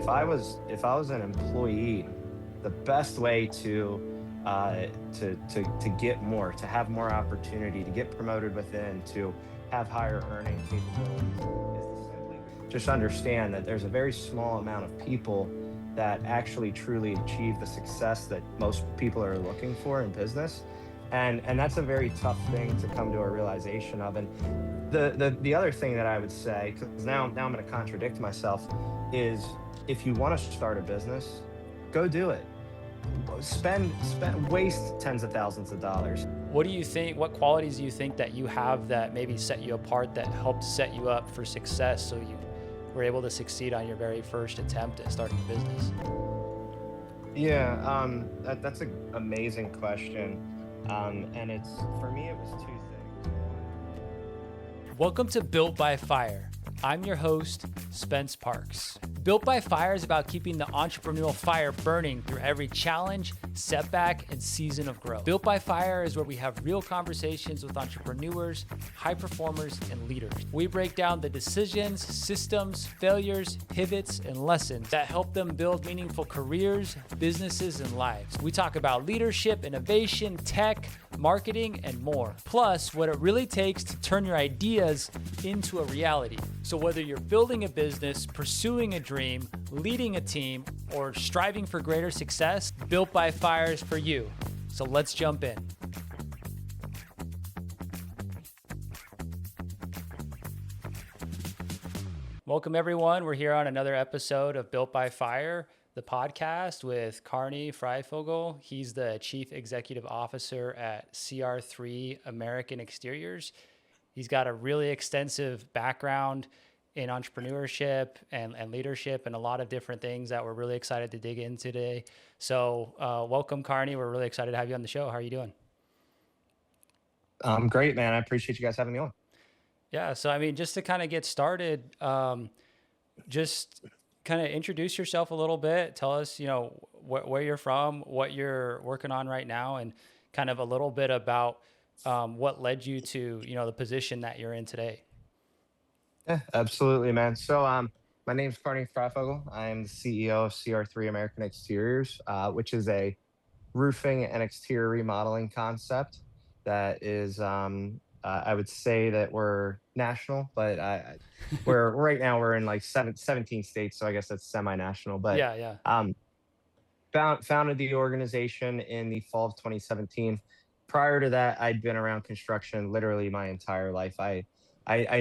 if I was an employee, the best way to get more, to have more opportunity, to get promoted within, to have higher earning capabilities, is to simply just understand that there's a very small amount of people that actually truly achieve the success that most people are looking for in business. And that's a very tough thing to come to a realization of. And the other thing that I would say, because now I'm going to contradict myself, is if you want to start a business, go do it. Spend waste tens of thousands of dollars. What do you think, what qualities do you think that you have that maybe set you apart, that helped set you up for success so you were able to succeed on your very first attempt at starting a business? Yeah, that's an amazing question. And it's for me, it was two things. One, Welcome to Built by Fire. I'm your host, Spence Parks. Built by Fire is about keeping the entrepreneurial fire burning through every challenge, setback, and season of growth. Built by Fire is where we have real conversations with entrepreneurs, high performers, and leaders. We break down the decisions, systems, failures, pivots, and lessons that help them build meaningful careers, businesses, and lives. We talk about leadership, innovation, tech, marketing, and more. Plus, what it really takes to turn your ideas into a reality. So whether you're building a business, pursuing a dream, leading a team, or striving for greater success, Built by Fire is for you. So let's jump in. Welcome everyone. We're here on another episode of Built by Fire, the podcast with Carnie Fryfogle. He's the Chief Executive Officer at CR3 American Exteriors. He's got a really extensive background in entrepreneurship and leadership and a lot of different things that we're really excited to dig into today. So welcome, Carnie. We're really excited to have you on the show. How are you doing? great, man. I appreciate you guys having me on. Yeah, so I mean, just to kind of get started, just kind of introduce yourself a little bit. Tell us, where you're from, what you're working on right now, and kind of a little bit about what led you to, the position that you're in today. Yeah, absolutely, man. So, my name's Carnie Fryfogle. I am the CEO of CR3 American Exteriors, which is a roofing and exterior remodeling concept that is, I would say that we're national, but we're right now we're in like 17 states, so I guess that's semi-national. But Yeah, yeah. um, founded the organization in the fall of 2017. Prior to that, I'd been around construction literally my entire life. I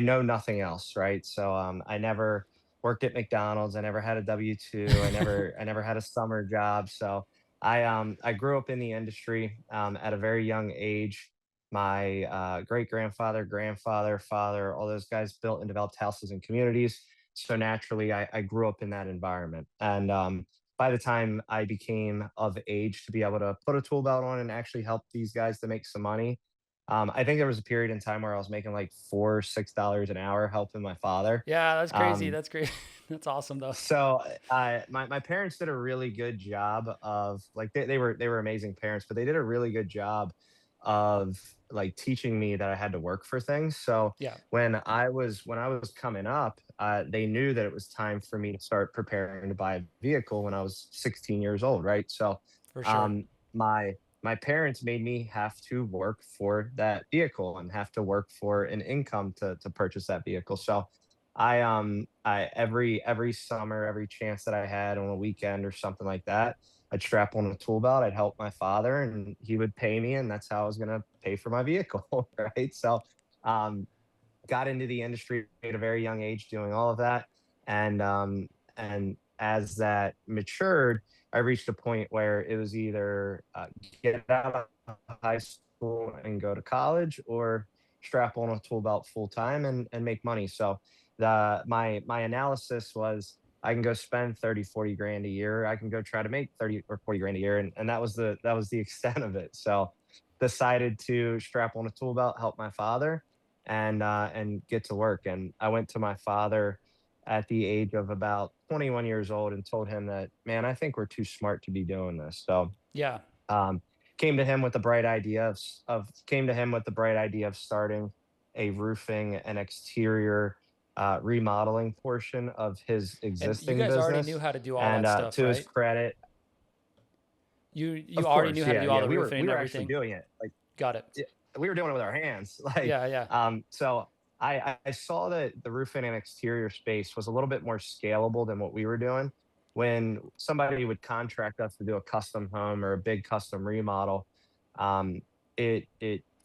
know nothing else, right? So I never worked at McDonald's. I never had a W-2. I never had a summer job. So I grew up in the industry at a very young age. My great grandfather, grandfather, father, all those guys built and developed houses and communities. So naturally, I grew up in that environment. And by the time I became of age to be able to put a tool belt on and actually help these guys to make some money, I think there was a period in time where I was making like $4, $6 an hour helping my father. Yeah, that's crazy. Um, That's great. That's awesome though. so my parents did a really good job of like they were amazing parents, but they did a really good job of like teaching me that I had to work for things. So Yeah, when I was coming up, they knew that it was time for me to start preparing to buy a vehicle when I was 16 years old, right? So for sure. um, my parents made me have to work for that vehicle and have to work for an income to purchase that vehicle. So I every summer, every chance that I had on a weekend or something like that, I'd strap on a tool belt, I'd help my father, and he would pay me, and that's how I was gonna pay for my vehicle, right? So, um, got into the industry at a very young age doing all of that, and as that matured, I reached a point where it was either, get out of high school and go to college or strap on a tool belt full time and make money. So my analysis was I can go spend 30, 40 grand a year. I can go try to make 30 or 40 grand a year. And that was the extent of it. So decided to strap on a tool belt, help my father and get to work. And I went to my father at the age of about 21 years old and told him that, man, I think we're too smart to be doing this. So Yeah. um, came to him with the bright idea of came to him with the bright idea of starting a roofing and exterior remodeling portion of his And you existing guys already knew business. how to do all And that stuff, to his right? credit, You of already knew course, how to yeah, do all yeah, the roofing we and were actually everything. doing it. Like, Got it. yeah, we were doing it with our hands. Like, Yeah, yeah. so I saw that the roofing and exterior space was a little bit more scalable than what we were doing. When somebody would contract us to do a custom home or a big custom remodel, um, it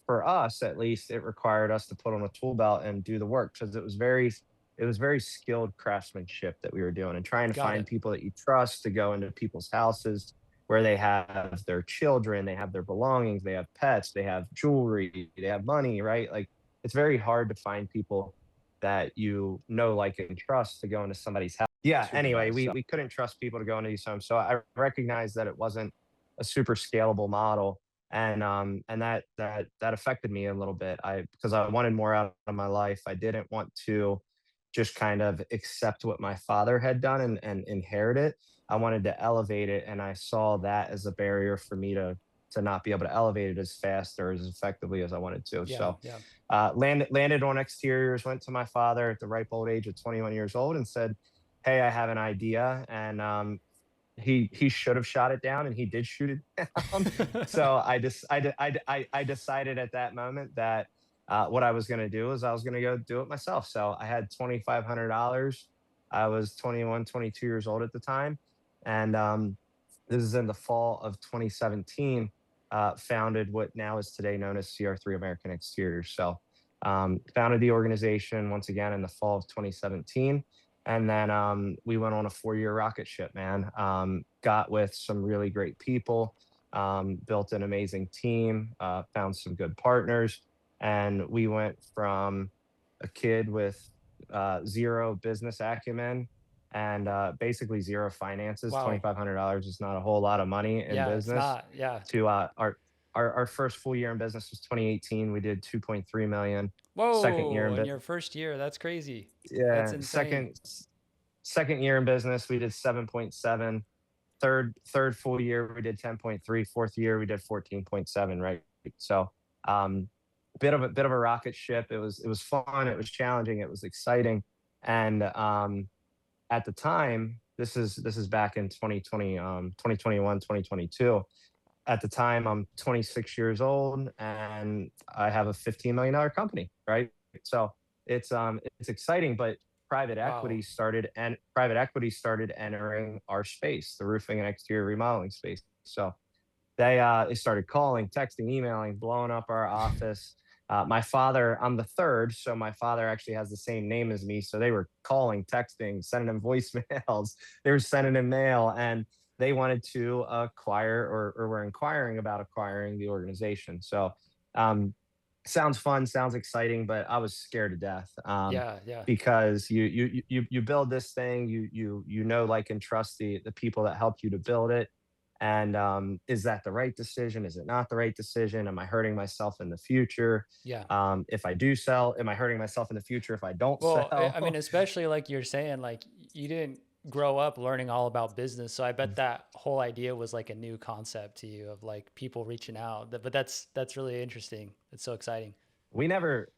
for us at least, it required us to put on a tool belt and do the work because it was very skilled craftsmanship that we were doing and trying to Got find it. people that you trust to go into people's houses where they have their children, they have their belongings, they have pets, they have jewelry, they have money, right? Like it's very hard to find people that you know, like, and trust to go into somebody's house. Yeah. Super Anyway, nice. we couldn't trust people to go into these homes, so I recognized that it wasn't a super scalable model, and that affected me a little bit. I because I wanted more out of my life. I didn't want to just kind of accept what my father had done and inherit it. I wanted to elevate it, and I saw that as a barrier for me to not be able to elevate it as fast or as effectively as I wanted to. Yeah, So, yeah. landed on exteriors. Went to my father at the ripe old age of 21 years old and said, "Hey, I have an idea." And he should have shot it down, and he did shoot it down. So I decided at that moment that what I was going to do is I was going to go do it myself. So I had $2,500. I was 21, 22 years old at the time, and this is in the fall of 2017. Founded what now is today known as CR3 American Exteriors. So founded the organization once again in the fall of 2017, and then we went on a 4-year rocket ship, man. Got with some really great people, built an amazing team, found some good partners, and we went from a kid with zero business acumen and basically zero finances. Wow. $2,500 is not a whole lot of money in Yeah, it's business. not. Yeah. To our first full year in business was 2018. We did 2.3 million. Second year Whoa, in in business, your first year, that's crazy. That's yeah. insane. Second year in business, we did 7.7. Third full year, we did 10.3. Fourth year, we did 14.7. Right. So, bit of a rocket ship. It was fun. It was challenging. It was exciting. And at the time, this is back in 2020, 2021, 2022. At the time, I'm 26 years old and I have a $15 million company, right? So it's exciting, but Wow. private equity started entering our space, the roofing and exterior remodeling space. So they started calling, texting, emailing, blowing up our office. My father, I'm the third, so my father actually has the same name as me. So they were calling, texting, sending him voicemails. They were sending him mail, and they wanted to acquire or were inquiring about acquiring the organization. So, um, sounds fun, sounds exciting, but I was scared to death, Yeah, yeah. because you build this thing, you know, like, and trust the people that helped you to build it, and is that the right decision? Is it not the right decision? Am I hurting myself in the future? Yeah. If I do sell, am I hurting myself in the future if I don't Well, I mean, sell? especially like you're saying, like you didn't grow up learning all about business. So I bet that whole idea was like a new concept to you of like people reaching out. But that's really interesting. It's so exciting. We never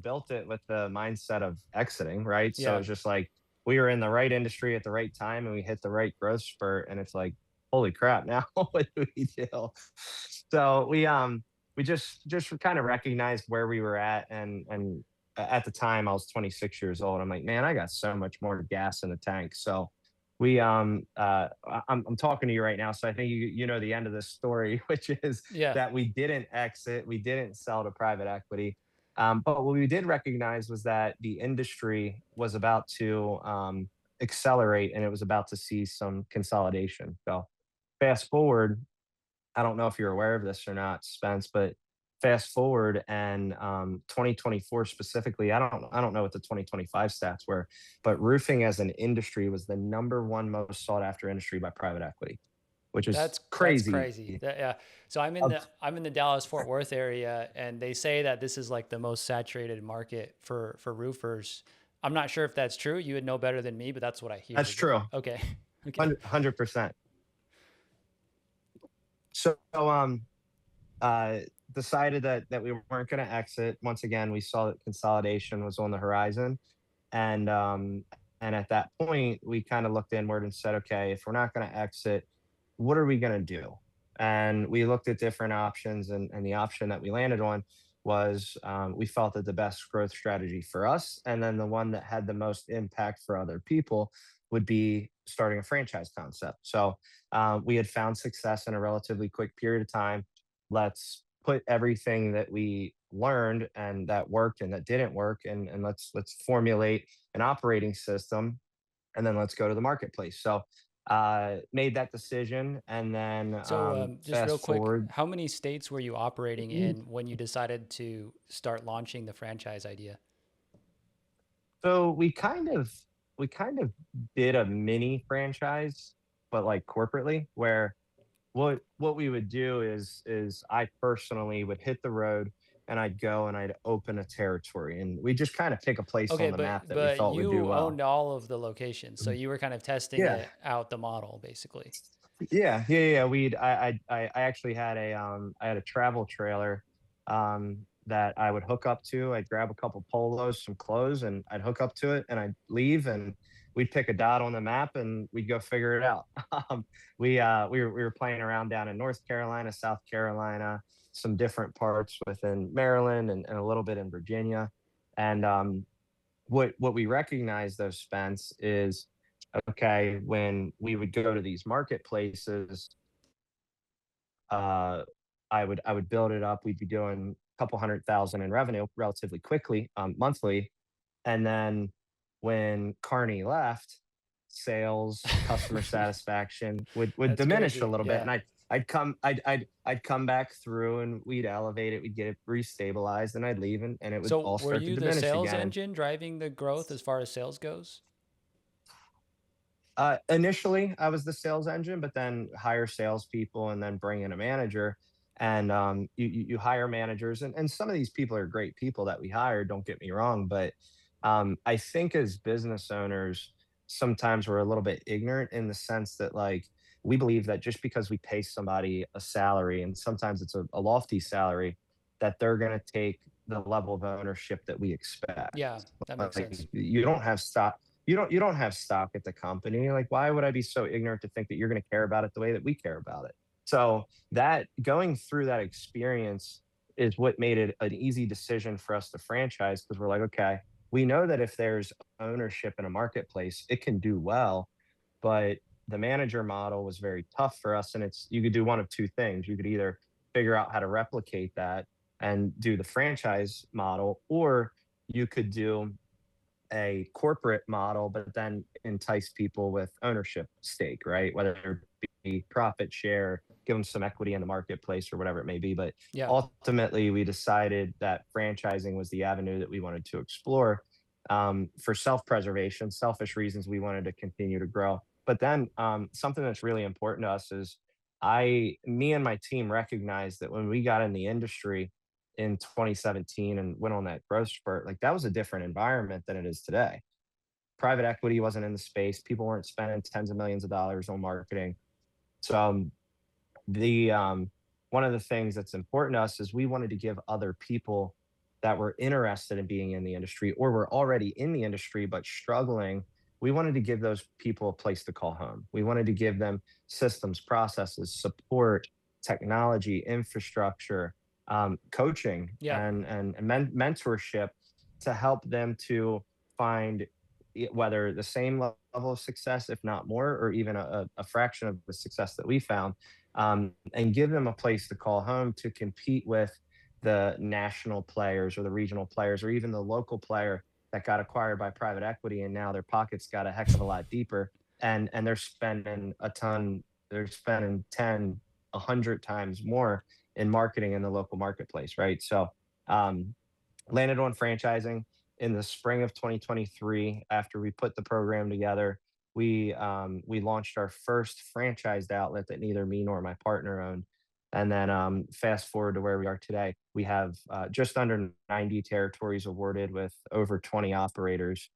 built it with the mindset of exiting, right? So Yeah. it's just like we were in the right industry at the right time and we hit the right growth spurt, and it's like, holy crap, now what do we do? So we just kind of recognized where we were at, and at the time I was 26 years old. I'm like, man, I got so much more gas in the tank. So I'm talking to you right now, so I think you know the end of this story, which is Yeah. that we didn't exit, we didn't sell to private equity. But what we did recognize was that the industry was about to accelerate, and it was about to see some consolidation. So fast forward, I don't know if you're aware of this or not, Spence, but fast forward and 2024 specifically, I don't know what the 2025 stats were, but roofing as an industry was the number one most sought after industry by private equity, which is That's crazy. crazy. Yeah. So Of I'm in the Dallas Fort Worth area, and they say that this is like the most saturated market for roofers. I'm not sure if that's true. You would know better than me, but that's what I hear. That's true, Okay. Okay. 100%. So uh, decided that we weren't going to exit. Once again, we saw that consolidation was on the horizon. And and at that point, we kind of looked inward and said, okay, if we're not going to exit, what are we going to do? And we looked at different options, and the option that we landed on was we felt that the best growth strategy for us, and then the one that had the most impact for other people, would be starting a franchise concept. So we had found success in a relatively quick period of time. Let's put everything that we learned and that worked and that didn't work, and let's formulate an operating system, and then let's go to the marketplace. So made that decision, and then So, just real fast quick, forward. how many states were you operating in when you decided to start launching the franchise idea? So we kind of did a mini franchise, but like corporately, where what we would do is I personally would hit the road, and I'd go and I'd open a territory, and we just kind of pick a place on Okay, the but map that we but felt would do you well. owned all of the locations, so you were kind of testing Yeah. it out the model, basically. Yeah. I actually had a travel trailer that I would hook up to. I'd grab a couple polos, some clothes, and I'd hook up to it, and I'd leave, and we'd pick a dot on the map, and we'd go figure it out. We were playing around down in North Carolina, South Carolina, some different parts within Maryland, and a little bit in Virginia. And what we recognize though, Spence, is okay, when we would go to these marketplaces, uh, I would build it up. We'd be doing a couple 100,000 in revenue relatively quickly, monthly. And then when Carney left, sales, customer satisfaction would That's diminish a crazy. little bit, Yeah. and I'd come back through, and we'd elevate it, we'd get it restabilized, and I'd leave, and it would So, all were start to you the diminish sales again. engine driving the growth as far as sales goes? Initially, I was the sales engine, but then hire salespeople and then bring in a manager. And you hire managers, and some of these people are great people that we hire. Don't get me wrong, but I think as business owners, sometimes we're a little bit ignorant in the sense that like we believe that just because we pay somebody a salary, and sometimes it's a lofty salary, that they're going to take the level of ownership that we expect. Yeah, that makes sense. Like you don't have stock, you don't have stock at the company. Like, why would I be so ignorant to think that you're going to care about it the way that we care about it? So that going through that experience is what made it an easy decision for us to franchise, because we're like, okay, we know that if there's ownership in a marketplace, it can do well. But the manager model was very tough for us, and it's you could do one of two things. You could either figure out how to replicate that and do the franchise model, or you could do a corporate model, but then entice people with ownership stake, right? Whether it be profit share, give them some equity in the marketplace, or whatever it may be. But Yeah. ultimately, we decided that franchising was the avenue that we wanted to explore, for self preservation, selfish reasons. We wanted to continue to grow. But then something that's really important to us is me and my team recognized that when we got in the industry in 2017 and went on that growth spurt, like that was a different environment than it is today. Private equity wasn't in the space. People weren't spending tens of millions of dollars on marketing. So the one of the things that's important to us is we wanted to give other people that were interested in being in the industry, or were already in the industry but struggling, we wanted to give those people a place to call home. We wanted to give them systems, processes, support, technology, infrastructure, coaching, Yeah. and mentorship to help them to find whether the same level of success, if not more, or even a fraction of the success that we found, and give them a place to call home to compete with the national players or the regional players or even the local player that got acquired by private equity, and now their pockets got a heck of a lot deeper, and they're spending a ton, they're spending 10, 100 times more in marketing in the local marketplace, right? So um, landed on franchising in the spring of 2023. After we put the program together, we launched our first franchised outlet that neither me nor my partner owned. And then fast forward to where we are today, we have just under 90 territories awarded with over 20 operators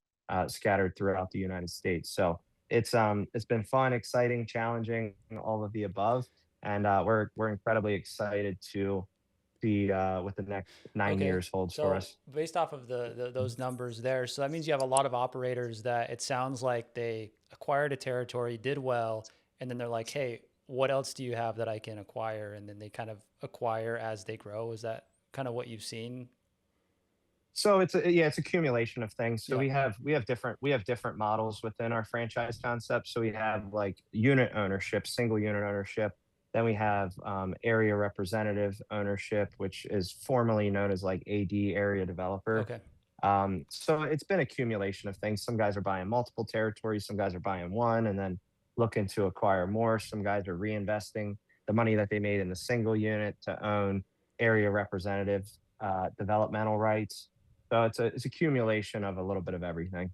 scattered throughout the United States. So it's been fun, exciting, challenging, all of the above, and we're incredibly excited to see what the next 9 years holds for So us. based off of those numbers there, so that means you have a lot of operators that it sounds like they acquired a territory, did well, and then they're like, hey, what else do you have that I can acquire? And then they kind of acquire as they grow. Is that kind of what you've seen? So it's accumulation of things. So Yeah. we have different models within our franchise concept. So we have like unit ownership, single unit ownership. Then we have area representative ownership, which is formerly known as like AD, area developer. Okay. So it's been accumulation of things. Some guys are buying multiple territories, some guys are buying one and then looking to acquire more. Some guys are reinvesting the money that they made in the single unit to own area representative developmental rights. So it's accumulation of a little bit of everything.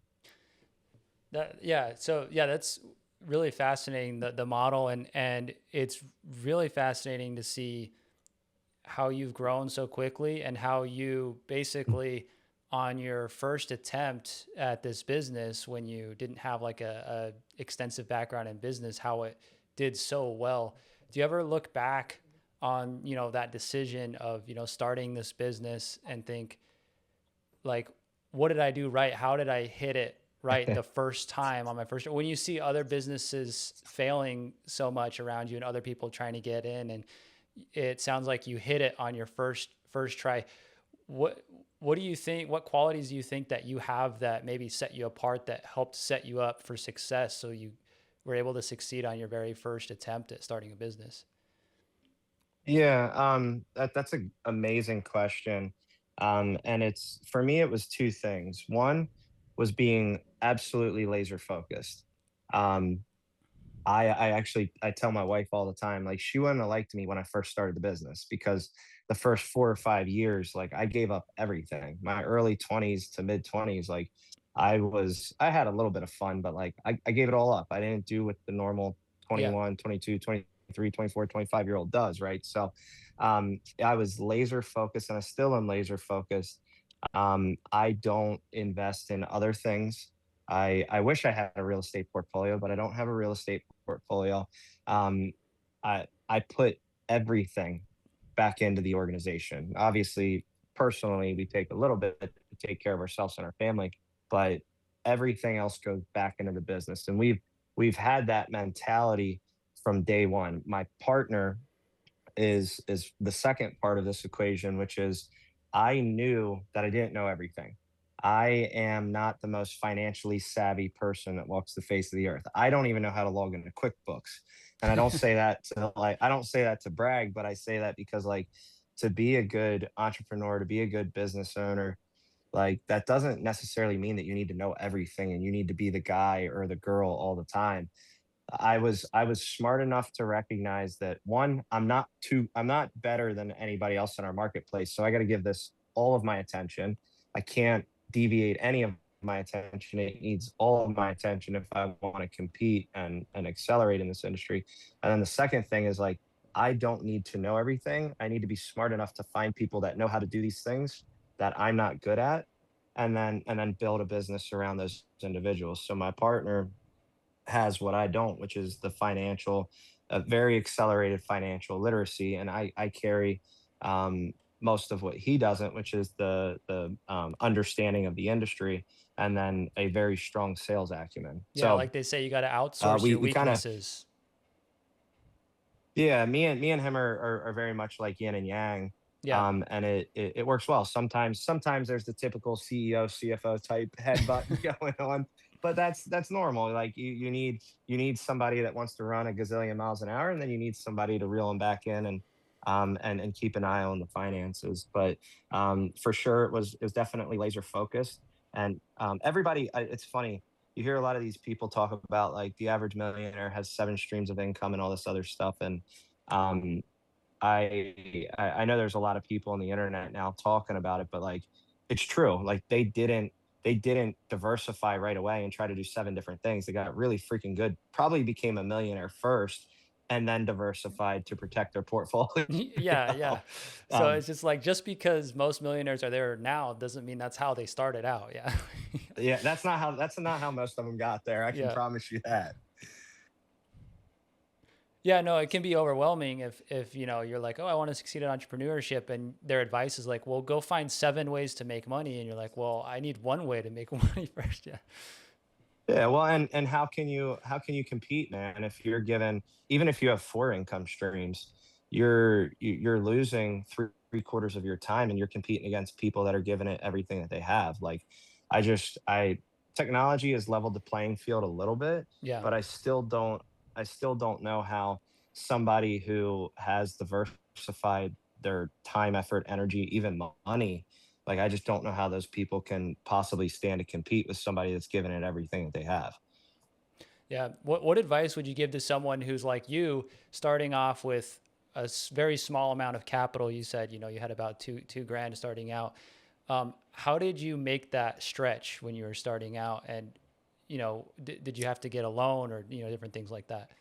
Yeah. So yeah, that's really fascinating, the model, and it's really fascinating to see how you've grown so quickly and how you basically on your first attempt at this business when you didn't have like a extensive background in business, how it did so well. Do you ever look back on, that decision of, starting this business and think like, what did I do right? How did I hit it right the first time on my first, when you see other businesses failing so much around you and other people trying to get in, and it sounds like you hit it on your first try. What what do you think, what qualities do you think that you have that maybe set you apart, that helped set you up for success so you were able to succeed on your very first attempt at starting a business? Yeah, that's an amazing question. And it's for me, it was two things. One was being absolutely laser focused. Um, I tell my wife all the time, like she wouldn't have liked me when I first started the business because the first 4 or 5 years, like I gave up everything. My early 20s to mid 20s, like I had a little bit of fun, but like I gave it all up. I didn't do what the normal Yeah. 21, 22, 23, 24, 25-year-old does, right? So I was laser focused and I still am laser focused. I don't invest in other things. I wish I had a real estate portfolio, but I don't have a real estate portfolio. Um, I put everything back into the organization. Obviously, personally, we take a little bit to take care of ourselves and our family, but everything else goes back into the business. And we've had that mentality from day one. My partner is the second part of this equation, which is I knew that I didn't know everything. I am not the most financially savvy person that walks the face of the earth. I don't even know how to log into QuickBooks. And I don't say that to brag, but I say that because like to be a good entrepreneur, to be a good business owner, like that doesn't necessarily mean that you need to know everything and you need to be the guy or the girl all the time. I was smart enough to recognize that one, I'm not better than anybody else in our marketplace. So I got to give this all of my attention. I can't deviate any of my attention. It needs all of my attention if I want to compete and accelerate in this industry. And then the second thing is like I don't need to know everything. I need to be smart enough to find people that know how to do these things that I'm not good at and then build a business around those individuals. So my partner has what I don't, which is the very accelerated financial literacy, and I carry most of what he doesn't, which is the understanding of the industry, and then a very strong sales acumen. Yeah, So like they say, you got to outsource your we kind of weaknesses. yeah, me and him are very much like yin and yang. Yeah. And it works well. Sometimes there's the typical CEO, CFO type headbutt going on, but that's normal. Like you need somebody that wants to run a gazillion miles an hour, and then you need somebody to reel them back in and keep an eye on the finances. But for sure, it was definitely laser focused. And it's funny. You hear a lot of these people talk about like the average millionaire has 7 streams of income and all this other stuff, and um, I know there's a lot of people on the internet now talking about it, but like it's true. Like they didn't diversify right away and try to do 7 different things. They got really freaking good. Probably became a millionaire first and then diversified to protect their portfolio. Yeah, yeah. So um, it's just like, just because most millionaires are there now doesn't mean that's how they started out. Yeah. yeah, that's not how most of them got there. I can Yeah. promise you that. Yeah, no, it can be overwhelming if you're like, oh, I want to succeed in entrepreneurship, and their advice is like, well, go find 7 ways to make money, and you're like, well, I need one way to make money first. Yeah, Yeah, well, and how can you compete, man, if you're given, even if you have 4 income streams, you're losing three-quarters of your time, and you're competing against people that are giving it everything that they have. Like, I technology has leveled the playing field a little bit, yeah, but I still don't know how somebody who has diversified their time, effort, energy, even money, like, I just don't know how those people can possibly stand to compete with somebody that's given it everything that they have. yeah. What advice would you give to someone who's like you, starting off with a very small amount of capital? You said you had about two grand starting out. How did you make that stretch when you were starting out? And did you have to get a loan or different things like that?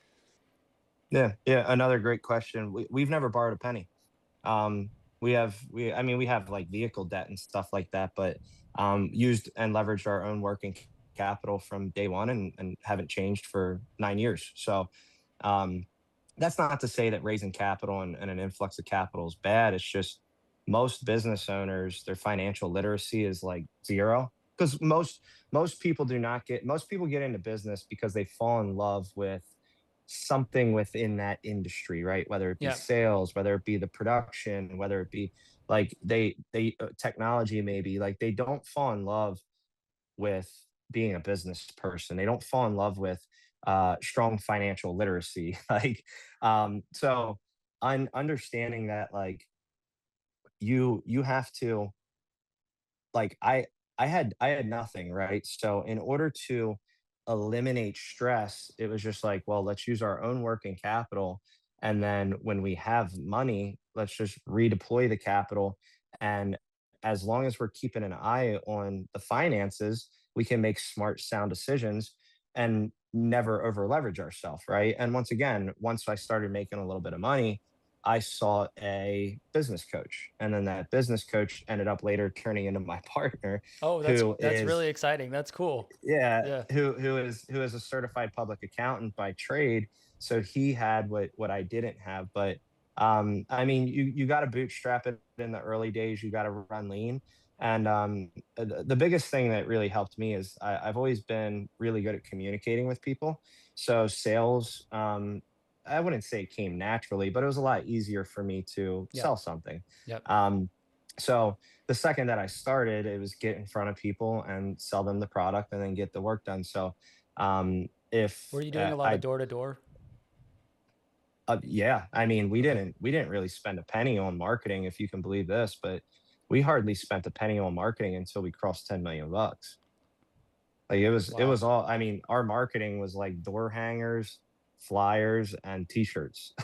Yeah, yeah, another great question. We've never borrowed a penny. I mean, we have like vehicle debt and stuff like that, but used and leveraged our own working capital from day one, and haven't changed for 9 years. So um, that's not to say that raising capital and an influx of capital is bad. It's just most business owners, their financial literacy is like zero. Because most people get into business because they fall in love with something within that industry, right? Whether it be Yeah, sales, whether it be the production, whether it be like they technology, maybe, like, they don't fall in love with being a business person. They don't fall in love with strong financial literacy. Like, so understanding that, like, you have to, like, I had nothing, right? So in order to eliminate stress, it was just like, well, let's use our own working capital, and then when we have money, let's just redeploy the capital. And as long as we're keeping an eye on the finances, we can make smart, sound decisions and never over leverage ourselves, right? And once again, once I started making a little bit of money, I saw a business coach, and then that business coach ended up later turning into my partner, oh, that's who that's is, really exciting. That's cool. yeah, Yeah, who is a certified public accountant by trade. So he had what I didn't have. But I mean, you got to bootstrap it in the early days. You got to run lean. And the biggest thing that really helped me is I've always been really good at communicating with people. So sales, I wouldn't say it came naturally, but it was a lot easier for me to yep, sell something. yep. Um, so the second that I started, it was get in front of people and sell them the product and then get the work done. So if Were you doing a lot of door to door? yeah, I mean, we Okay. didn't we didn't really spend a penny on marketing, if you can believe this, but we hardly spent a penny on marketing until we crossed 10 million bucks. Like, it was Wow. all, I mean, our marketing was like door hangers, flyers, and t-shirts.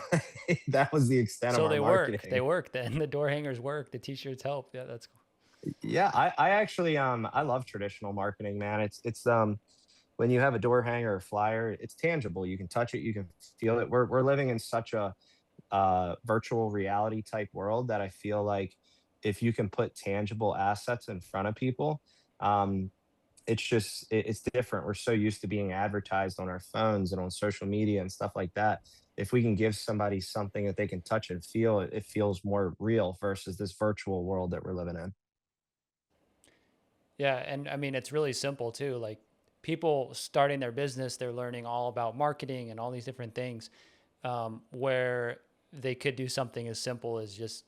That was the extent of So our they work. They marketing. work then. The door hangers work. The t-shirts help. Yeah, that's cool. Yeah, I actually I love traditional marketing, man. It's when you have a door hanger or flyer, it's tangible. You can touch it, you can feel it. We're living in such a virtual reality type world that I feel like if you can put tangible assets in front of people, um, it's different. We're so used to being advertised on our phones and on social media and stuff like that. If we can give somebody something that they can touch and feel, it feels more real versus this virtual world that we're living in. Yeah, and I mean it's really simple too. Like people starting their business, they're learning all about marketing and all these different things, where they could do something as simple as just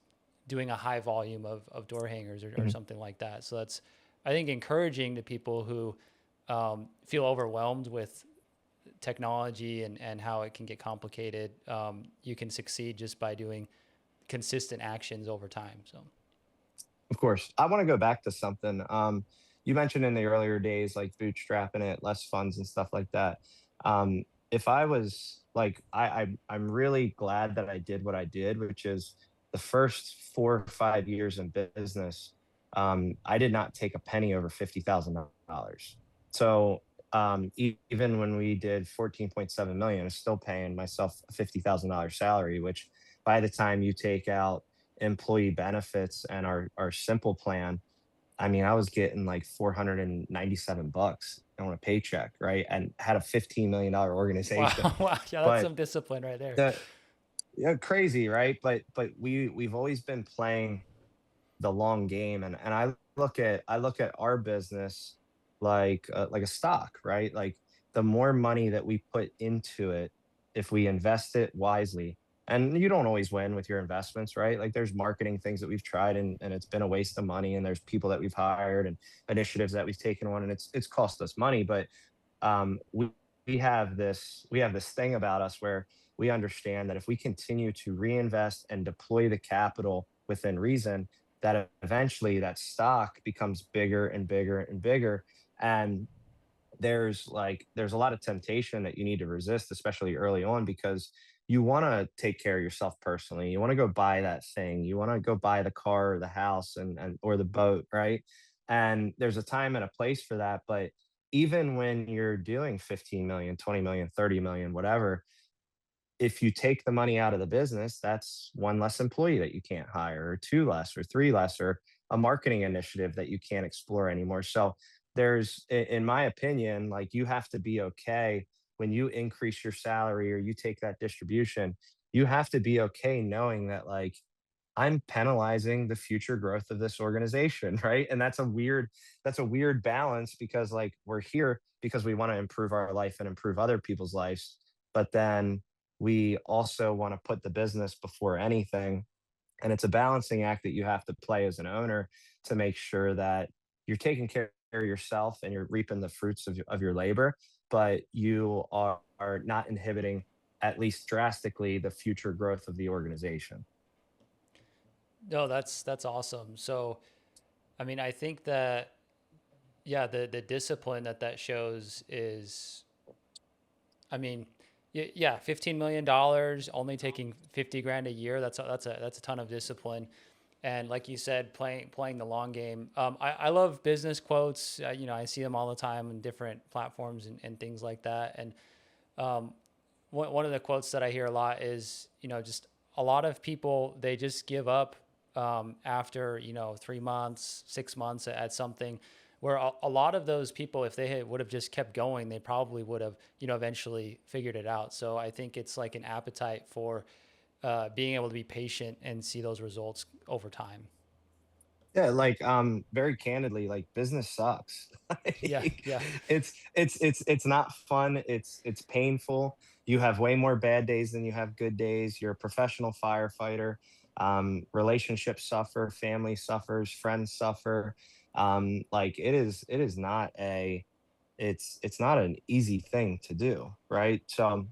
doing a high volume of door hangers or Mhm. something like that. So that's, I think, encouraging to people who feel overwhelmed with technology and how it can get complicated. You can succeed just by doing consistent actions over time. So Of course. I want to go back to something. You mentioned in the earlier days, like bootstrapping it, less funds and stuff like that. If I was like, I'm really glad that I did what I did, which is the first 4 or 5 years in business. I did not take a penny over $50,000. So even when we did 14.7 million, I was still paying myself a $50,000 salary, which by the time you take out employee benefits and our simple plan, I mean, I was getting like 497 bucks on a paycheck, right? And had a $15 million Wow, organization. wow, yeah, that's But some discipline right there. the yeah, crazy, right? But we've always been playing the long game, and I look at our business like a stock, right? Like the more money that we put into it, if we invest it wisely, and you don't always win with your investments, right? Like there's marketing things that we've tried, and it's been a waste of money, and there's people that we've hired and initiatives that we've taken on, and it's cost us money. But we have this thing about us where we understand that if we continue to reinvest and deploy the capital within reason, that eventually that stock becomes bigger and bigger and bigger. And there's a lot of temptation that you need to resist, especially early on, because you want to take care of yourself personally. You want to go buy that thing. You want to go buy the car or the house and or the boat, right? And there's a time and a place for that. But even when you're doing 15 million, 20 million, 30 million, whatever, if you take the money out of the business, that's one less employee that you can't hire, or two less, or three less, or a marketing initiative that you can't explore anymore. So in my opinion, like you have to be okay when you increase your salary or you take that distribution, you have to be okay knowing that like I'm penalizing the future growth of this organization, right? And that's a weird balance because like we're here because we want to improve our life and improve other people's lives, but then we also want to put the business before anything. And it's a balancing act that you have to play as an owner to make sure that you're taking care of yourself and you're reaping the fruits of your labor, but you are not inhibiting, at least drastically, the future growth of the organization. No, that's awesome. So, I mean, I think that yeah, the discipline that that shows is, I mean, yeah, $15 million, only taking 50 grand a year. That's a ton of discipline. And like you said, playing the long game. I love business quotes. I see them all the time in different platforms and things like that. And um, one of the quotes that I hear a lot is, just a lot of people, they just give up after, 3 months, 6 months at something, where a lot of those people, if they would have just kept going, they probably would have, eventually figured it out. So I think it's like an appetite for being able to be patient and see those results over time. Yeah, like very candidly, like business sucks. Yeah. Like, Yeah. it's not fun. It's painful. You have way more bad days than you have good days. You're a professional firefighter. Relationships suffer, family suffers, friends suffer. Like it is not it's not an easy thing to do, right? So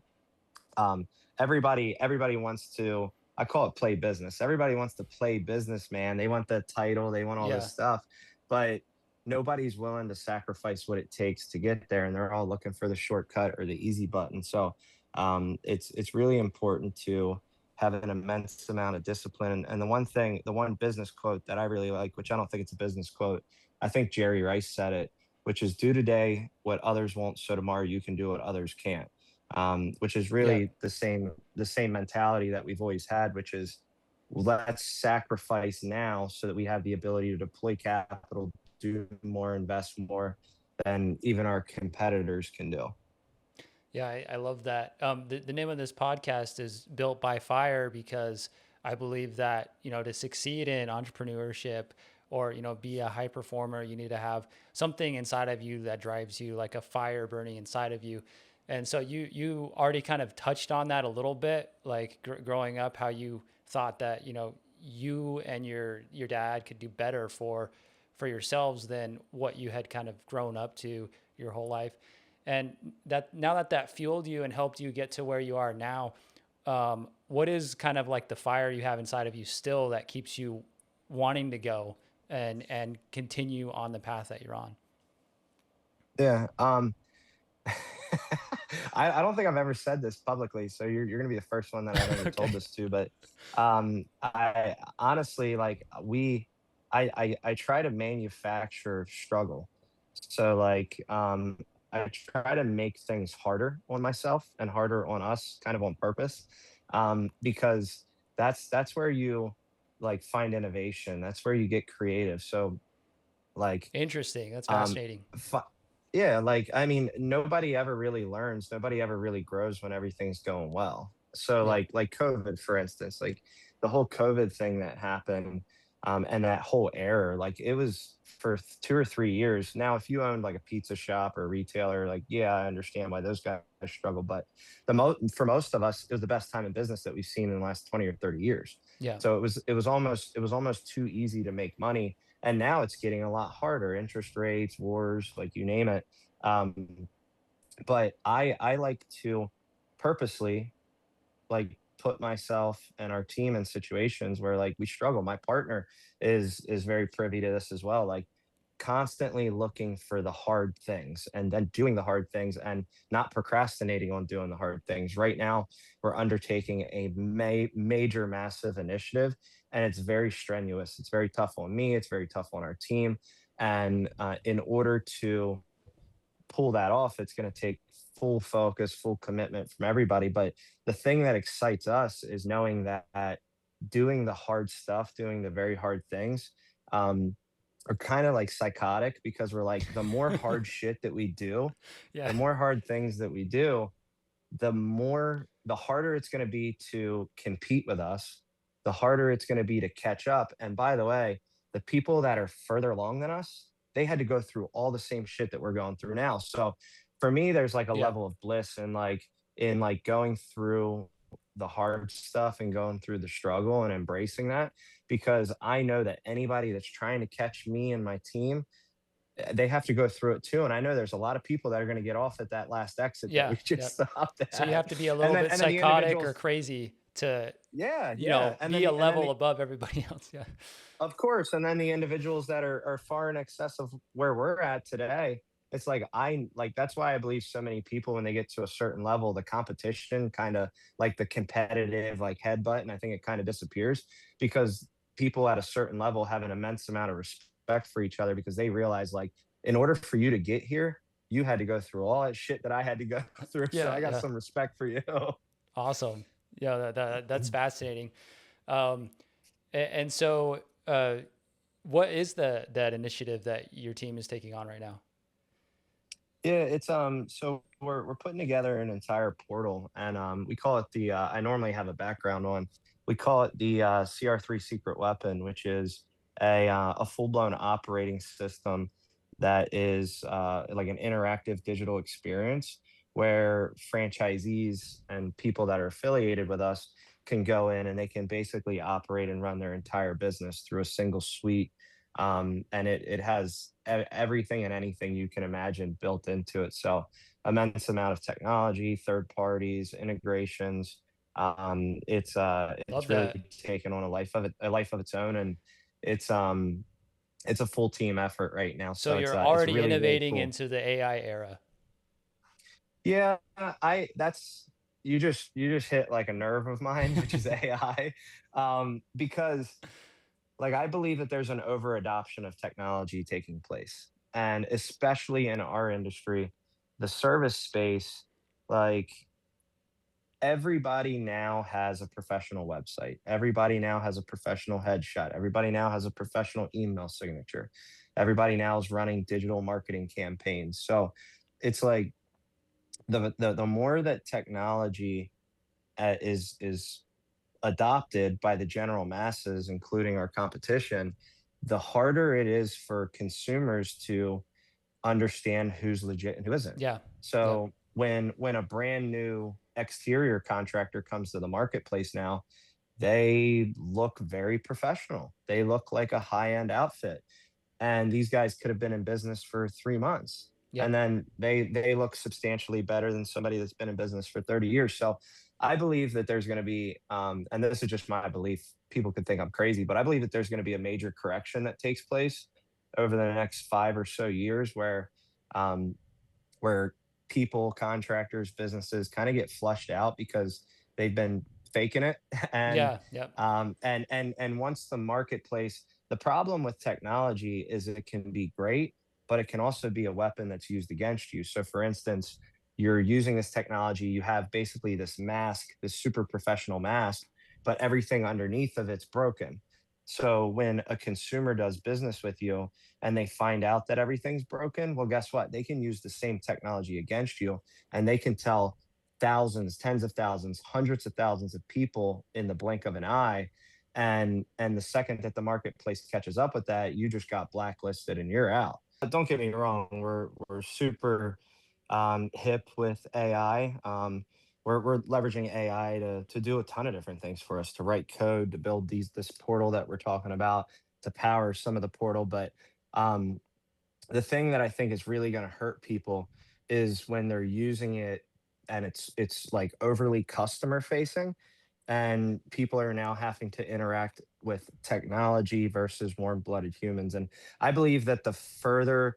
um, everybody wants to, I call it play business. Everybody wants to play business, man. They want the title, they want all this Yeah. stuff, but nobody's willing to sacrifice what it takes to get there, and they're all looking for the shortcut or the easy button. So it's really important to have an immense amount of discipline. And the one business quote that I really like, which I don't think it's a business quote, I think Jerry Rice said it, which is do today what others won't, so tomorrow you can do what others can't. Which is Yeah. really the same mentality that we've always had, which is let's sacrifice now so that we have the ability to deploy capital, do more, invest more than even our competitors can do. Yeah, I love that. The name of this podcast is Built by Fire because I believe that, to succeed in entrepreneurship or, be a high performer, you need to have something inside of you that drives you, like a fire burning inside of you. And so you already kind of touched on that a little bit, like growing up, how you thought that, you and your dad could do better for yourselves than what you had kind of grown up to your whole life. And that now that fueled you and helped you get to where you are now, what is kind of like the fire you have inside of you still that keeps you wanting to go and continue on the path that you're on? Yeah. I don't think I've ever said this publicly, so you're gonna be the first one that I've ever Okay. told this to. But I honestly like I try to manufacture struggle. So like I try to make things harder on myself and harder on us, kind of on purpose, because that's where you like find innovation. That's where you get creative. So Like, Interesting. That's um, fascinating. fi- yeah, like I mean, nobody ever really learns, nobody ever really grows when everything's going well. So Yeah. like COVID, for instance, like the whole COVID thing that happened, and that whole error, like it was for 2 or 3 years. Now, if you owned like a pizza shop or a retailer, like yeah, I understand why those guys struggle, but for most of us, it was the best time in business that we've seen in the last 20 or 30 years. Yeah. So it was almost too easy to make money, and now it's getting a lot harder. Interest rates, wars, like you name it. Um, but I like to purposely like put myself and our team in situations where like we struggle. My partner is very privy to this as well. Like constantly looking for the hard things and then doing the hard things and not procrastinating on doing the hard things. Right now, we're undertaking a major, massive initiative, and it's very strenuous. It's very tough on me. It's very tough on our team. And in order to pull that off, it's going to take full focus, full commitment from everybody. But the thing that excites us is knowing that doing the hard stuff, doing the very hard things, um, are kind of like psychotic, because we're like, the more hard shit that we do, Yeah. the more hard things that we do, the harder it's going to be to compete with us, the harder it's going to be to catch up. And by the way, the people that are further along than us, they had to go through all the same shit that we're going through now. So for me, there's like a Yeah. level of bliss in like going through the hard stuff and going through the struggle and embracing that, because I know that anybody that's trying to catch me and my team, they have to go through it too. And I know there's a lot of people that are going to get off at that last exit that we Yeah. just Yep. stopped So you at. have to be a And little then bit and then the psychotic or individuals, crazy to, yeah, yeah. And be then a the and then level the above everybody else. Yeah. of course, and then the individuals that are far in excess of where we're at today, it's like that's why I believe so many people, when they get to a certain level, the competition kind of, like the competitive like headbutt, and I think it kind of disappears, because people at a certain level have an immense amount of respect for each other, because they realize, like, in order for you to get here, you had to go through all that shit that I had to go through. So Yeah. I got Yeah. some respect for you. Awesome. Yeah. That's fascinating. Um, and so, what is that initiative that your team is taking on right now? Yeah, it's so we're putting together an entire portal, and we call it the I normally have a background on, we call it the CR3 secret weapon, which is a full-blown operating system that is like an interactive digital experience, where franchisees and people that are affiliated with us can go in and they can basically operate and run their entire business through a single suite. And it has everything and anything you can imagine built into it. So immense amount of technology, third parties, integrations. It's Love that. really taken on a life of its own, and it's um it's a full team effort right now. So So you're it's already really innovating cool. into the AI era. Yeah, I that's you just hit like a nerve of mine, which is AI, because like I believe that there's an over adoption of technology taking place, and especially in our industry, the service space, like everybody now has a professional website, everybody now has a professional headshot, everybody now has a professional email signature, everybody now is running digital marketing campaigns. So it's like the more that technology is adopted by the general masses, including our competition, the harder it is for consumers to understand who's legit and who isn't. Yeah. Yep. So when a brand new exterior contractor comes to the marketplace now, they look very professional. They look like a high-end outfit, and these guys could have been in business for 3 months, and Yep. then they look substantially better than somebody that's been in business for 30 years. So I believe that there's going to be, and this is just my belief, people could think I'm crazy, but I believe that there's going to be a major correction that takes place over the next 5 or so years, um, where people, contractors, businesses kind of get flushed out because they've been faking it. and Yeah. Yep. and once the marketplace, the problem with technology is it can be great, but it can also be a weapon that's used against you. So for instance, you're using this technology, you have basically this mask, this super professional mask, but everything underneath of it's broken. So when a consumer does business with you and they find out that everything's broken, well, guess what? They can use the same technology against you, and they can tell thousands, tens of thousands, hundreds of thousands of people in the blink of an eye. And the second that the marketplace catches up with that, you just got blacklisted and you're out. But don't get me wrong, we're super hip with AI. We're leveraging AI to do a ton of different things for us, to write code, to build this portal that we're talking about, to power some of the portal. But um, the thing that I think is really going to hurt people is when they're using it and it's like overly customer facing, and people are now having to interact with technology versus warm-blooded humans. And I believe that the further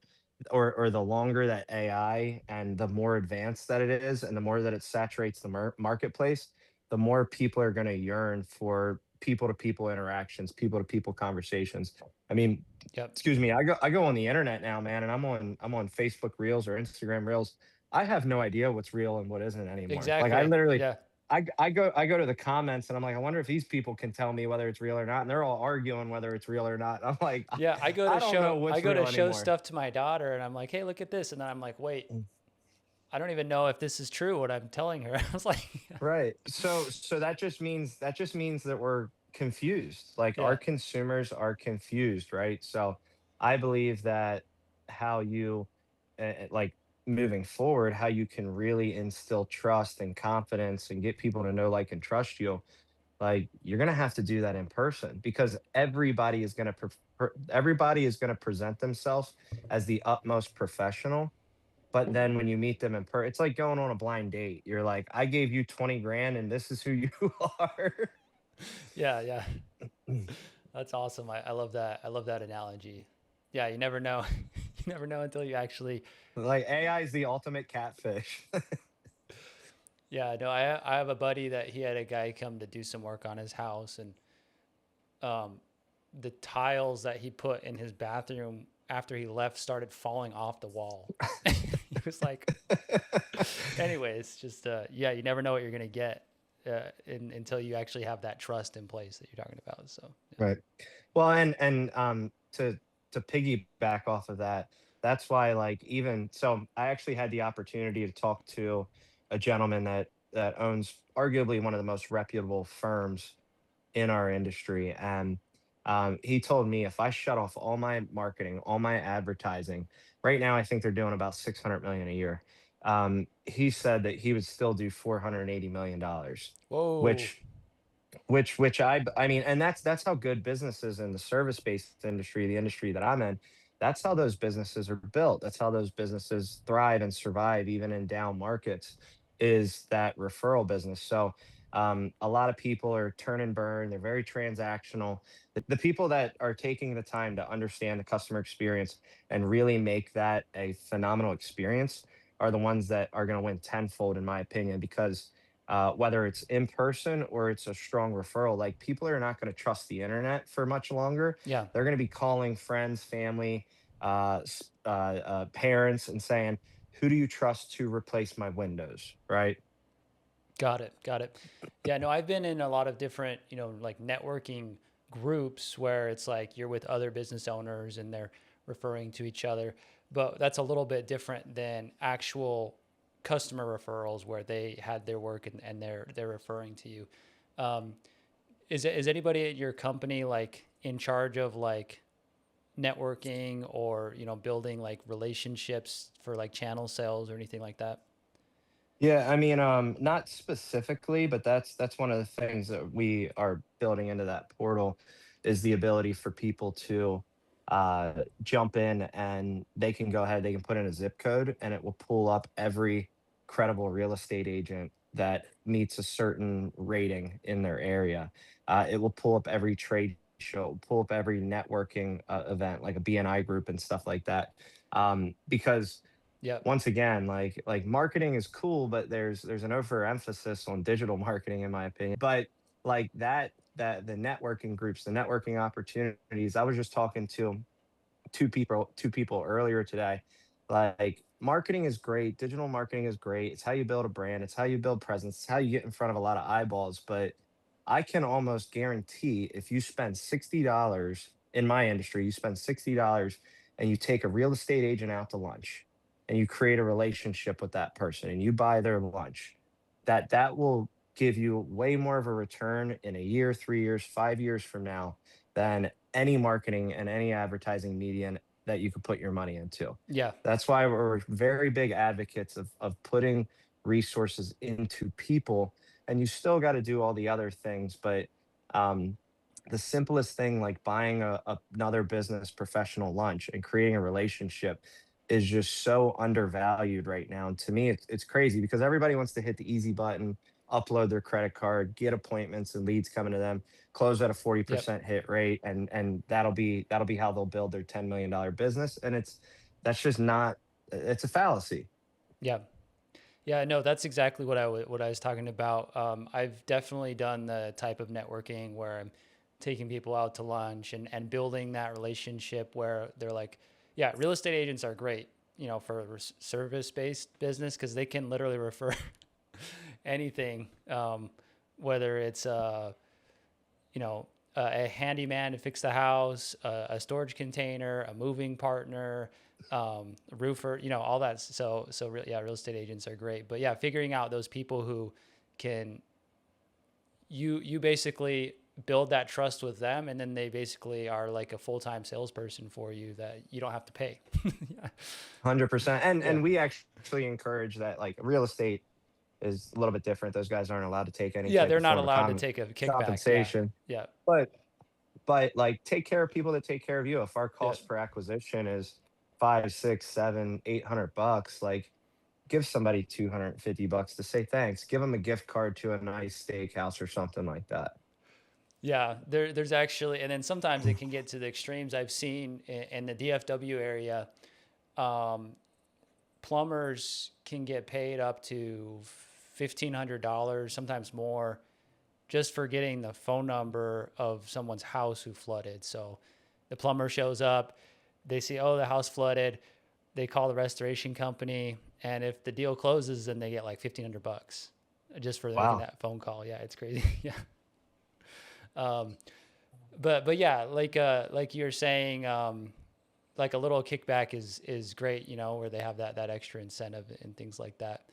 or the longer that AI and the more advanced that it is and the more that it saturates the marketplace, the more people are going to yearn for people to people interactions, people to people conversations. I mean, Yep. excuse me, I go on the internet now, man, and I'm on Facebook Reels or Instagram Reels. I have no idea what's real and what isn't anymore. Like I Exactly. literally Yeah. I go to the comments and I'm like, I wonder if these people can tell me whether it's real or not. And they're all arguing whether it's real or not. I'm like, Yeah, I don't know I what's go to real show anymore. stuff to my daughter and I'm like, "Hey, look at this." And then I'm like, "Wait, I don't even know if this is true what I'm telling her." I was like, Right. So that just means that we're confused. Like our yeah. consumers are confused, right? So I believe that how you like moving forward, how you can really instill trust and confidence and get people to know, like, and trust you, like you're going to have to do that in person, because everybody is going to present themselves as the utmost professional. But then when you meet them in it's like going on a blind date. You're like, I gave you 20 grand and this is who you are. Yeah, yeah. That's awesome. I love that. I love that analogy. Yeah, you never know. You never know until you actually. Like AI is the ultimate catfish. Yeah, no, I have a buddy that he had a guy come to do some work on his house, and um, the tiles that he put in his bathroom after he left started falling off the wall. He was like, anyways, just yeah, you never know what you're gonna get until you actually have that trust in place that you're talking about. So yeah. Right. Well, and to piggyback off of that, that's why, like, even so I actually had the opportunity to talk to a gentleman that owns arguably one of the most reputable firms in our industry. And he told me if I shut off all my marketing, all my advertising, right now I think they're doing about 600 million a year. He said that he would still do $480 million, Whoa. which which I mean, and that's how good businesses in the service-based industry, the industry that I'm in, that's how those businesses are built. That's how those businesses thrive and survive even in down markets, is that referral business. So a lot of people are turn and burn. They're very transactional. The people that are taking the time to understand the customer experience and really make that a phenomenal experience are the ones that are going to win tenfold, in my opinion, because whether it's in person or it's a strong referral, like people are not going to trust the internet for much longer. Yeah. They're going to be calling friends, family, parents, and saying, "Who do you trust to replace my windows?" Right? Got it. Got it. Yeah, no, I've been in a lot of different, like networking groups where it's like you're with other business owners and they're referring to each other. But that's a little bit different than actual customer referrals where they had their work and they're referring to you. Um, is anybody at your company like in charge of like networking or, building like relationships for like channel sales or anything like that? Yeah, I mean, not specifically, but that's one of the things that we are building into that portal, is the ability for people to jump in, and they can go ahead, they can put in a zip code, and it will pull up every credible real estate agent that meets a certain rating in their area. It will pull up every trade show, pull up every networking event, like a BNI group and stuff like that. Because Yep. once again, like marketing is cool, but there's an overemphasis on digital marketing, in my opinion. But like that the networking groups, the networking opportunities. I was just talking to two people earlier today. Like marketing is great, digital marketing is great. It's how you build a brand, it's how you build presence, it's how you get in front of a lot of eyeballs. But I can almost guarantee if you spend $60 in my industry, you spend $60 and you take a real estate agent out to lunch and you create a relationship with that person and you buy their lunch, that will give you way more of a return in a year, 3 years, 5 years from now than any marketing and any advertising medium that you could put your money into. Yeah. That's why we're very big advocates of putting resources into people, and you still got to do all the other things. But um, the simplest thing, like buying another business professional lunch and creating a relationship, is just so undervalued right now. And to me, it's crazy because everybody wants to hit the easy button, upload their credit card, get appointments and leads coming to them, close at a forty Yep. percent hit rate, and that'll be how they'll build their $10 million business. And that's just not. It's a fallacy. Yeah. Yeah, no, that's exactly what I was talking about. I've definitely done the type of networking where I'm taking people out to lunch and building that relationship where they're like, yeah, real estate agents are great, for a service-based business because they can literally refer anything, whether it's a handyman to fix the house, a storage container, a moving partner, a roofer, all that. Yeah, real estate agents are great. But yeah, figuring out those people who can you basically build that trust with them, and then they basically are like a full-time salesperson for you that you don't have to pay. 100%. And Yeah. and we actually encourage that. Like real estate is a little bit different. Those guys aren't allowed to take any Yeah, type they're of not form of allowed to take a kickback. Yeah. compensation. Yeah. But like take care of people that take care of you. If our Yeah. cost per acquisition is five, six, seven, $800, like give somebody $250 to say thanks. Give them a gift card to a nice steakhouse or something like that. Yeah, there's actually, and then sometimes it can get to the extremes. I've seen in the DFW area, um, plumbers can get paid up to $1,500, sometimes more, just for getting the phone number of someone's house who flooded. So the plumber shows up, they see, oh, the house flooded, they call the restoration company, and if the deal closes, then they get like $1,500 just for making Wow. that phone call. Yeah, it's crazy. Yeah. Um, but yeah, like you're saying, like a little kickback is great, where they have that extra incentive and things like that.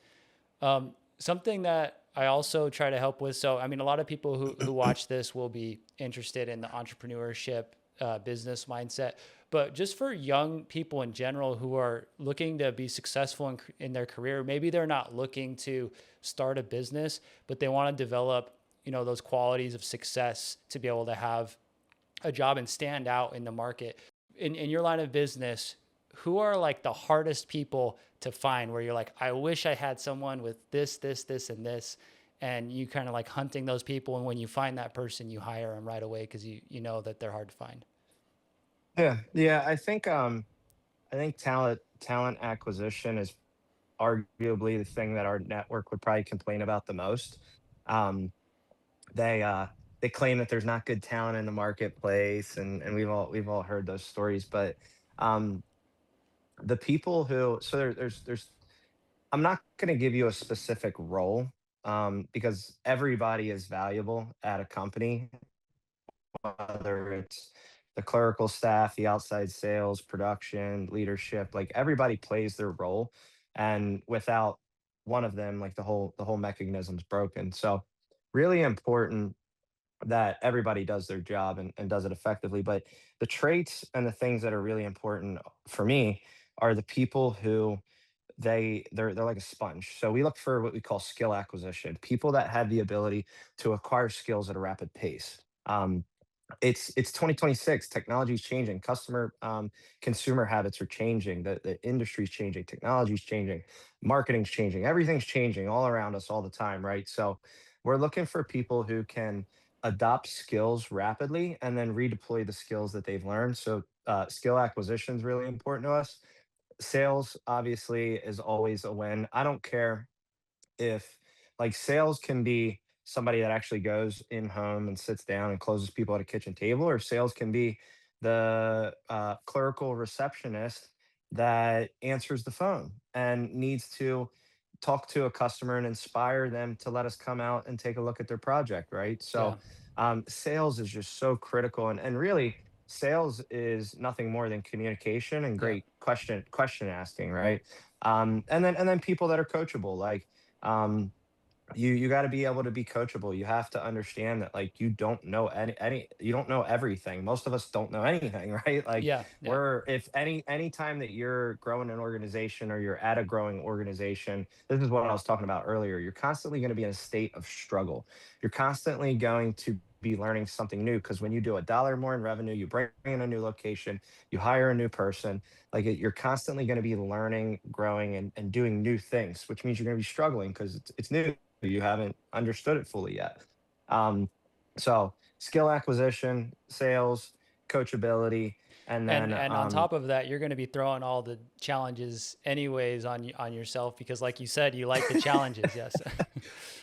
Something that I also try to help with. So, I mean, a lot of people who watch this will be interested in the entrepreneurship, business mindset, but just for young people in general who are looking to be successful in their career, maybe they're not looking to start a business, but they want to develop, those qualities of success to be able to have a job and stand out in the market. In your line of business, who are like the hardest people to find where you're like, I wish I had someone with this, and this, and you kind of like hunting those people. And when you find that person, you hire them right away because you know that they're hard to find. Yeah. Yeah. I think talent acquisition is arguably the thing that our network would probably complain about the most. Um, they claim that there's not good talent in the marketplace, and we've all heard those stories. But um, the people who so there's I'm not going to give you a specific role, because everybody is valuable at a company, whether it's the clerical staff, the outside sales, production, leadership. Like everybody plays their role, and without one of them, like the whole mechanism's broken. So really important that everybody does their job and does it effectively. But the traits and the things that are really important for me are the people who they're like a sponge. So we look for what we call skill acquisition, people that have the ability to acquire skills at a rapid pace. It's 2026. Technology is changing. Consumer habits are changing. The industry's changing. Technology's changing. Marketing's changing. Everything's changing all around us all the time, right? So we're looking for people who can adopt skills rapidly and then redeploy the skills that they've learned. So skill acquisition is really important to us. Sales obviously is always a win. I don't care if like sales can be somebody that actually goes in home and sits down and closes people at a kitchen table, or sales can be the clerical receptionist that answers the phone and needs to talk to a customer and inspire them to let us come out and take a look at their project, right? Yeah. So sales is just so critical, and really sales is nothing more than communication and Yeah. great question asking, right? And then people that are coachable, like um, you got to be able to be coachable. You have to understand that, like, you don't know any you don't know everything. Most of us don't know anything, right? Like, Yeah. Yeah. we're if any time that you're growing an organization or you're at a growing organization, this is what I was talking about earlier. You're constantly going to be in a state of struggle. You're constantly going to be learning something new, because when you do a dollar more in revenue, you bring in a new location, you hire a new person, like you're constantly going to be learning, growing, and doing new things, which means you're going to be struggling because it's new. You haven't understood it fully yet. Um, so skill acquisition, sales, coachability, and then And on top of that, you're going to be throwing all the challenges anyways on yourself because, like you said, you like the challenges. Yes.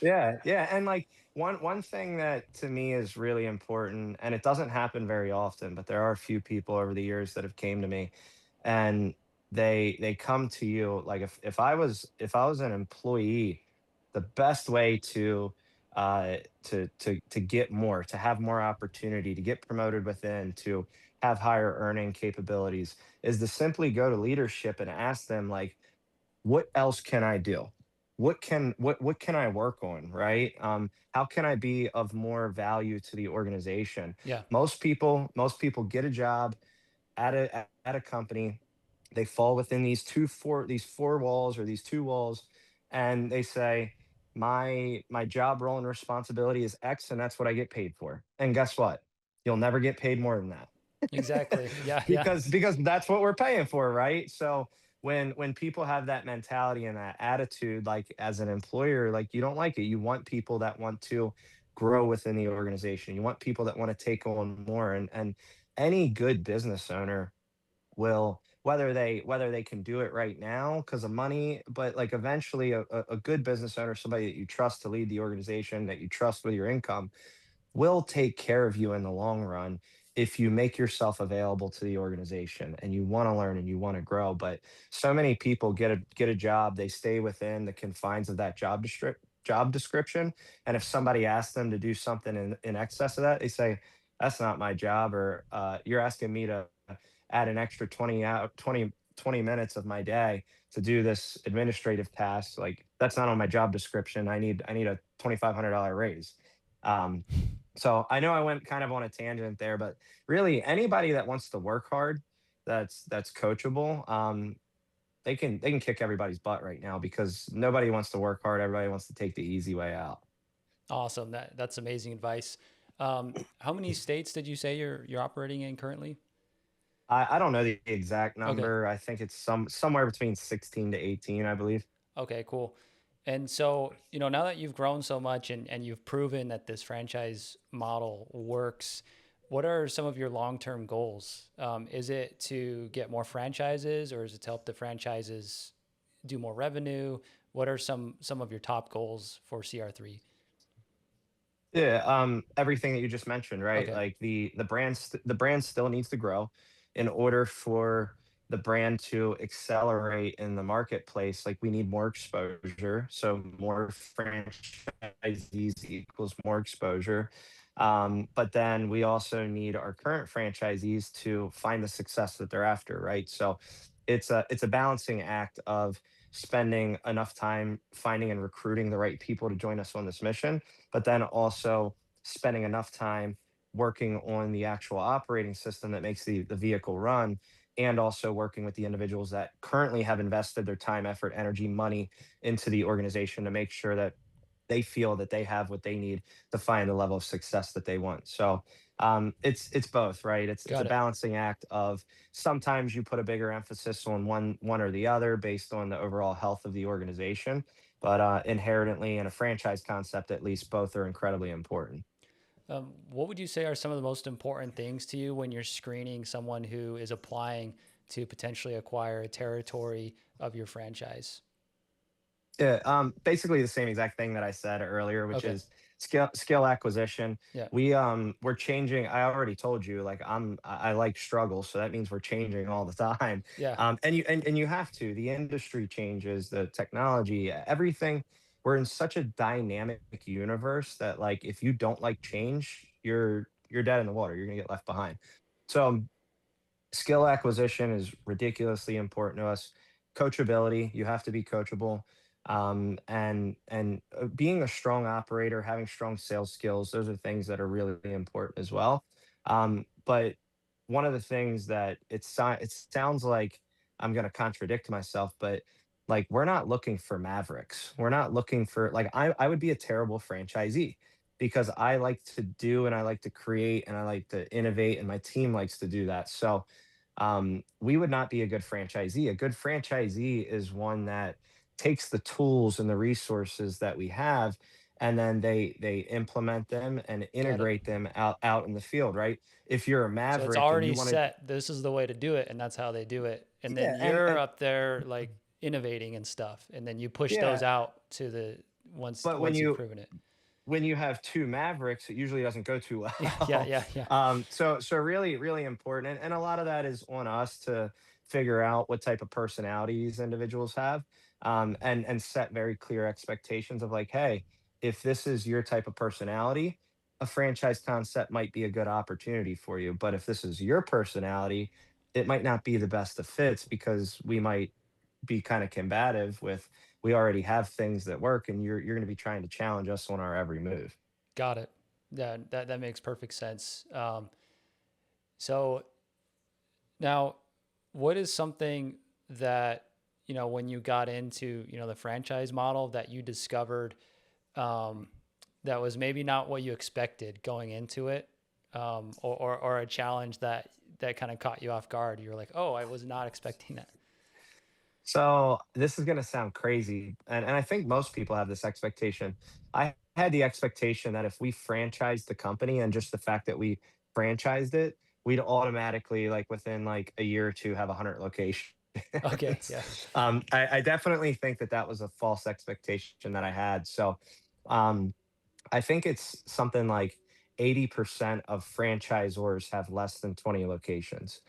yeah, yeah, and like one thing that to me is really important, and it doesn't happen very often, but there are a few people over the years that have came to me, and they come to you like, if I was an employee, the best way to get more, to have more opportunity, to get promoted within, to have higher earning capabilities, is to simply go to leadership and ask them, like, what else can I do? What can I work on, right? How can I be of more value to the organization? Yeah. Most people get a job at a company. They fall within these four walls, or these two walls, and they say, my job role and responsibility is X, and that's what I get paid for. And guess what? You'll never get paid more than that. Exactly. Yeah. Yeah. Because that's what we're paying for, right? So when people have that mentality and that attitude, like, as an employer, like, you don't like it. You want people that want to grow within the organization. You want people that want to take on more, and any good business owner will, whether they can do it right now because of money, but like eventually a good business owner, somebody that you trust to lead the organization, that you trust with your income, will take care of you in the long run if you make yourself available to the organization and you want to learn and you want to grow. But so many people get a job, they stay within the confines of that job description, and if somebody asks them to do something in excess of that, they say, that's not my job, or you're asking me to add an extra 20 minutes of my day to do this administrative task. Like, that's not on my job description. I need a $2,500 raise. um, so I know I went kind of on a tangent there, but really anybody that wants to work hard, that's coachable, they can kick everybody's butt right now, because nobody wants to work hard. Everybody wants to take the easy way out. Awesome. That's amazing advice. How many states did you say you're operating in currently? I don't know the exact Okay. number. I think it's somewhere between 16 to 18, I believe. Okay, cool. And so, now that you've grown so much and you've proven that this franchise model works, what are some of your long-term goals? Is it to get more franchises, or is it to help the franchises do more revenue? What are some of your top goals for CR3? Yeah, everything that you just mentioned, right? Okay. Like the brand still needs to grow in order for the brand to accelerate in the marketplace. Like, we need more exposure, so more franchisees equals more exposure. But then we also need our current franchisees to find the success that they're after, right? So it's a balancing act of spending enough time finding and recruiting the right people to join us on this mission, but then also spending enough time working on the actual operating system that makes the vehicle run, and also working with the individuals that currently have invested their time, effort, energy, money into the organization, to make sure that they feel that they have what they need to find the level of success that they want. So it's both, right? It's a Got it. balancing act of, sometimes you put a bigger emphasis on one or the other based on the overall health of the organization, but inherently, in a franchise concept, at least, both are incredibly important. What would you say are some of the most important things to you when you're screening someone who is applying to potentially acquire a territory of your franchise? Yeah, basically the same exact thing that I said earlier, which Okay. is skill acquisition. Yeah. We're changing. I already told you, like, I like struggle, so that means we're changing all the time. Yeah. And you have to. The industry changes, the technology, everything. We're in such a dynamic universe that, like, if you don't like change, you're dead in the water. You're gonna get left behind. So skill acquisition is ridiculously important to us. Coachability, you have to be coachable. And being a strong operator, having strong sales skills, those are things that are really important as well. But one of the things that it sounds like I'm going to contradict myself, but like, we're not looking for mavericks. We're not looking for, like, I would be a terrible franchisee because I like to do and I like to create and I like to innovate and my team likes to do that. So we would not be a good franchisee. A good franchisee is one that takes the tools and the resources that we have, and then they implement them and Got it. integrate them out in the field, right? If you're a So it's maverick and already you want to, set. This is the way to do it, and that's how they do it. And then yeah, you're up there like innovating and stuff, and then you push those yeah, out to the but once you've proven it. when you have two mavericks, it usually doesn't go too Yeah, yeah, well. yeah, yeah. So really, really important, and a lot of that is on us to figure out what type of personality these individuals have, and set very clear expectations of, like, hey, if this is your type of personality, a franchise concept might be a good opportunity for you. But if this is your personality, it might not be the best of fits because we might be kind of combative with, we already have things that work and you're going to be trying to challenge us on our every move. Got it. Yeah, that makes perfect sense. So now, what is something that, when you got into, the franchise model that you discovered, um, that was maybe not what you expected going into it, or a challenge that kind of caught you off guard? You were like, oh, I was not expecting that. So this is going to sound crazy, and I think most people have this expectation. I had the expectation that if we franchised the company, and just the fact that we franchised it, we'd automatically, like, within like a year or two, have 100 locations. Okay. Yeah. I definitely think that that was a false expectation that I had. So um, I think it's something like 80% of franchisors have less than 20 locations.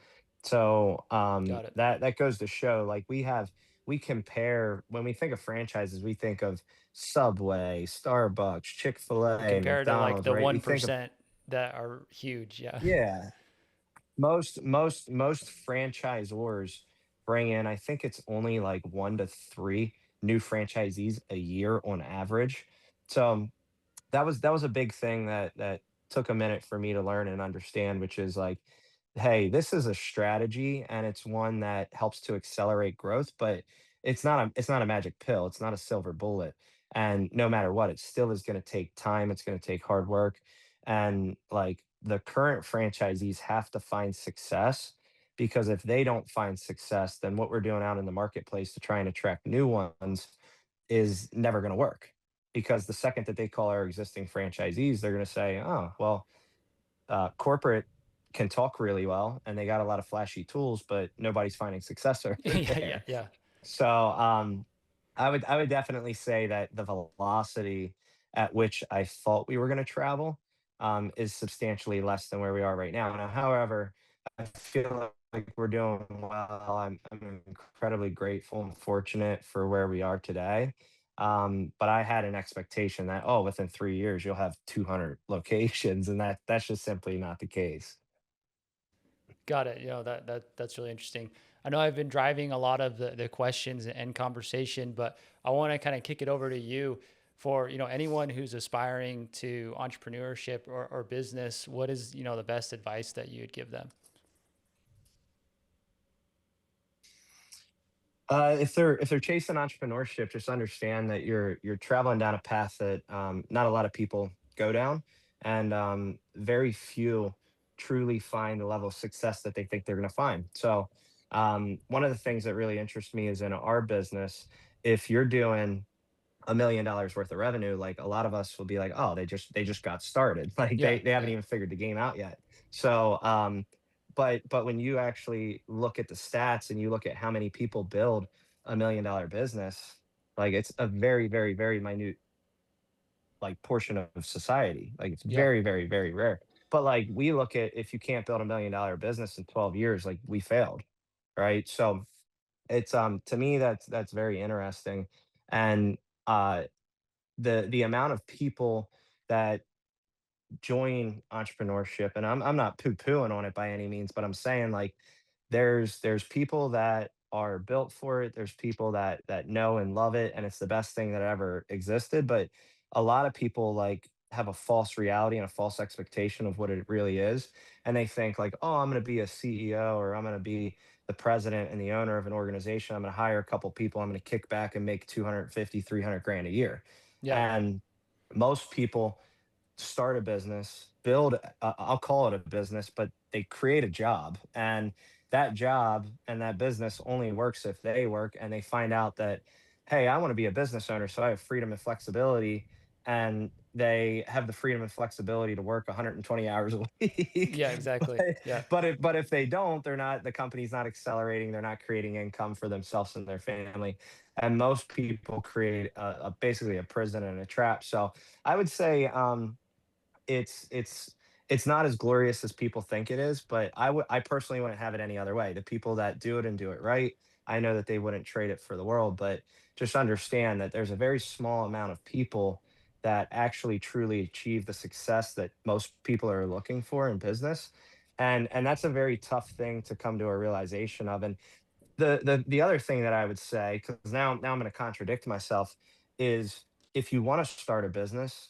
So Got it. that goes to show, like, we compare, when we think of franchises, we think of Subway, Starbucks, You Chick-fil-A, compare to like McDonald's, the right? We think of, 1% that are huge. Yeah. yeah, most franchisors bring in, I think it's only like 1 to 3 new franchisees a year on average. So that was a big thing that took a minute for me to learn and understand, which is like, hey, this is a strategy and it's one that helps to accelerate growth, but it's not a magic pill. It's not a silver bullet. And no matter what, it still is going to take time. It's going to take hard work. And, like, the current franchisees have to find success, because if they don't find success, then what we're doing out in the marketplace to try and attract new ones is never going to work. Because the second that they call our existing franchisees, they're going to say, oh, well, corporate can talk really well and they got a lot of flashy tools, but nobody's finding success over Yeah. Yeah. there. Yeah. So I would definitely say that the velocity at which I thought we were going to travel is substantially less than where we are right now. Now, however, I feel like we're doing well. I'm incredibly grateful and fortunate for where we are today. But I had an expectation that, oh, within 3 years you'll have 200 locations, and that's just simply not the case. Got it. That's really interesting. I know I've been driving a lot of the questions and conversation, but I want to kind of kick it over to you for, anyone who's aspiring to entrepreneurship or business. What is, the best advice that you'd give them? If they're chasing entrepreneurship, just understand that you're traveling down a path that not a lot of people go down, and very few truly find the level of success that they think they're going to find. So one of the things that really interests me is, in our business, if you're doing $1 million worth of revenue, like, a lot of us will be like, oh, they just got started. Like, Yeah. they haven't Yeah. even figured the game out yet. So but when you actually look at the stats and you look at how many people build $1 million business, like, it's a very, very, very minute like portion of society. Like it's Yeah. very, very, very rare. But like we look at, if you can't build $1 million business in 12 years, like we failed, right? So it's to me that's very interesting. And uh the amount of people that join entrepreneurship, and I'm not poo-pooing on it by any means, but I'm saying like there's people that are built for it, there's people that know and love it, and it's the best thing that ever existed. But a lot of people like have a false reality and a false expectation of what it really is, and they think like, oh, I'm going to be a CEO, or I'm going to be the president and the owner of an organization, I'm going to hire a couple people, I'm going to kick back and make 250, 300 grand a year. Yeah. And most people start a business, build, I'll call it a business, but they create a job. And that job and that business only works if they work, and they find out that, hey, I want to be a business owner, so I have freedom and flexibility. And they have the freedom and flexibility to work 120 hours a week. Yeah, exactly. but Yeah. but if they don't, they're not, the company's not accelerating, they're not creating income for themselves and their family. And most people create basically a prison and a trap. So I would say it's it's it's not as glorious as people think it is, but I personally wouldn't have it any other way. The people that do it and do it right, I know that they wouldn't trade it for the world. But just understand that there's a very small amount of people that actually truly achieve the success that most people are looking for in business. And that's a very tough thing to come to a realization of. And the other thing that I would say, because now I'm going to contradict myself, is if you want to start a business,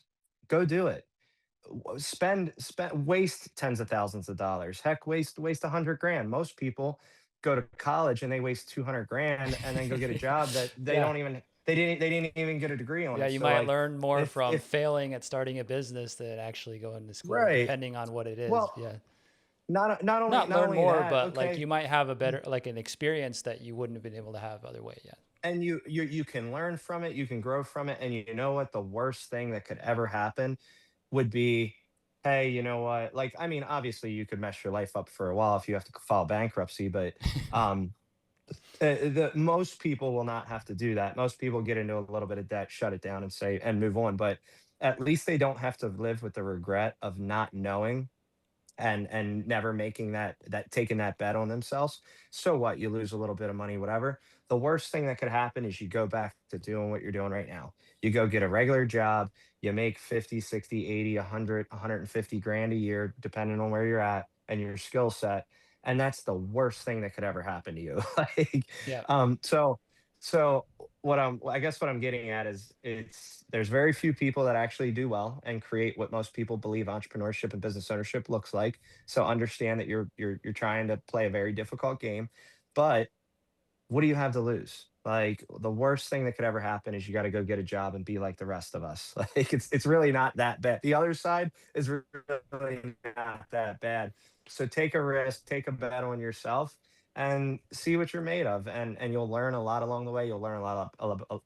go do it. Spend waste tens of thousands of dollars. Heck, waste 100 grand. Most people go to college and they waste 200 grand and then go get a job that they Yeah. don't even they didn't even get a degree on Yeah, it. you So might like learn more from if failing at starting a business than actually going to school, right. depending on what it is. Well, Yeah. not only Not not learn only more, that, but like you okay. might have a better, like an experience that you wouldn't have been able to have other way. Yeah. And you can learn from it, you can grow from it. And you know what, the worst thing that could ever happen would be, hey, you know what, like, I mean, obviously you could mess your life up for a while if you have to file bankruptcy. But um the most people will not have to do that. Most people get into a little bit of debt, shut it down, and say and move on. But at least they don't have to live with the regret of not knowing and never making that taking that bet on themselves. So what? You lose a little bit of money, whatever. The worst thing that could happen is you go back to doing what you're doing right now. You go get a regular job, you make 50, 60, 80, 100, 150 grand a year, depending on where you're at and your skill set. And that's the worst thing that could ever happen to you. Like, Yeah. so I guess what I'm getting at is there's very few people that actually do well and create what most people believe entrepreneurship and business ownership looks like. So understand that you're trying to play a very difficult game. But what do you have to lose? Like, the worst thing that could ever happen is you got to go get a job and be like the rest of us. Like, it's really not that bad. The other side is really not that bad. So take a risk, take a bet on yourself, and see what you're made of. And you'll learn a lot along the way. You'll learn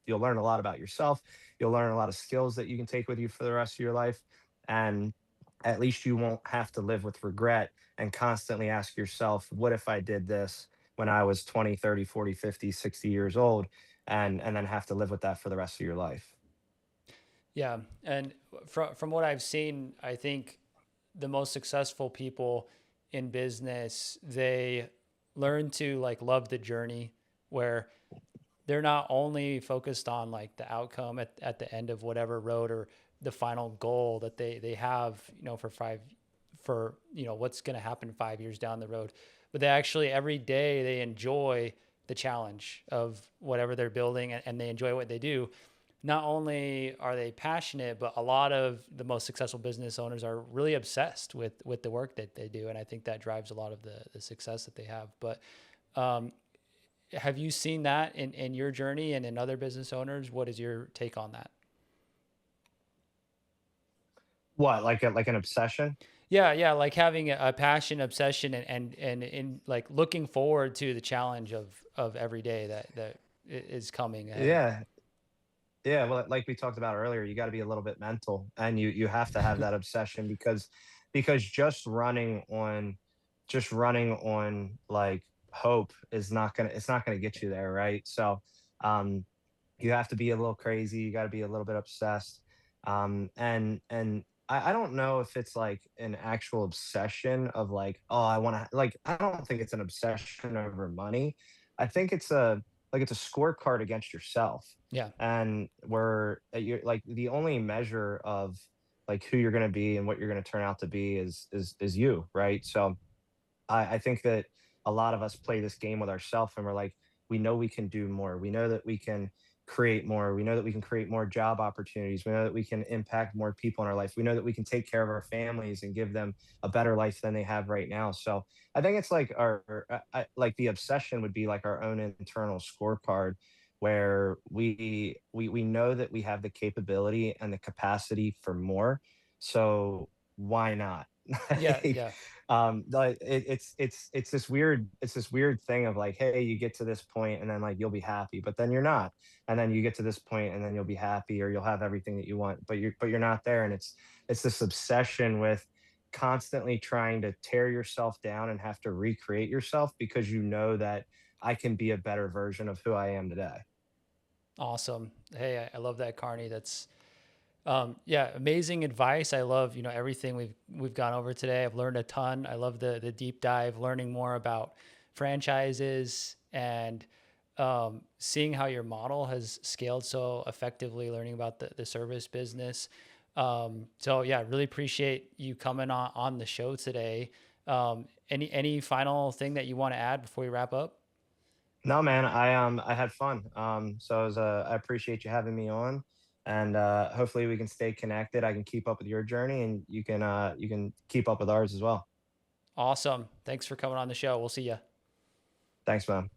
you'll learn a lot about yourself. You'll learn a lot of skills that you can take with you for the rest of your life. And at least you won't have to live with regret and constantly ask yourself, what if I did this when I was 20, 30, 40, 50, 60 years old, and then have to live with that for the rest of your life. Yeah. And from what I've seen, I think the most successful people in business, they learn to like love the journey, where they're not only focused on like the outcome at the end of whatever road, or the final goal that they have, for what's going to happen 5 years down the road, but they actually every day they enjoy the challenge of whatever they're building, and they enjoy what they do. Not only are they passionate, but a lot of the most successful business owners are really obsessed with the work that they do. And I think that drives a lot of the success that they have. But um, have you seen that in your journey and in other business owners? What is your take on that? What, like an obsession? Yeah, yeah, like having a passion, obsession, and in like looking forward to the challenge of every day that is coming ahead. Yeah. Yeah, well, like we talked about earlier, you got to be a little bit mental, and you have to have that obsession, because just running on like hope is not gonna it's not gonna get you there, right? So um you have to be a little crazy, you got to be a little bit obsessed. And I don't know if it's like an actual obsession of like, oh, I want to like, I don't think it's an obsession over money. I think it's a like it's a scorecard against yourself. Yeah. And where you're like the only measure of like who you're going to be and what you're going to turn out to be is you, right? So I think that a lot of us play this game with ourselves and we're like, we know we can do more. We know that we can create more. We know that we can create more job opportunities. We know that we can impact more people in our life. We know that we can take care of our families and give them a better life than they have right now. So I think it's like like the obsession would be like our own internal scorecard where we know that we have the capability and the capacity for more. So why not? Yeah. Like, Yeah. like it's this weird thing of like, hey, you get to this point and then like you'll be happy, but then you're not, and then you get to this point and then you'll be happy or you'll have everything that you want, but you're not there. And it's this obsession with constantly trying to tear yourself down and have to recreate yourself because you know that I can be a better version of who I am today. Awesome. Hey, I love that, Carney. That's yeah, amazing advice. I love, everything we've gone over today. I've learned a ton. I love the deep dive, learning more about franchises and seeing how your model has scaled so effectively, learning about the service business. So yeah, really appreciate you coming on the show today. Any final thing that you want to add before we wrap up? No, man, I had fun. So I appreciate you having me on, and hopefully we can stay connected. I can keep up with your journey, and you can keep up with ours as well. Awesome. Thanks for coming on the show. We'll see you. Thanks, man.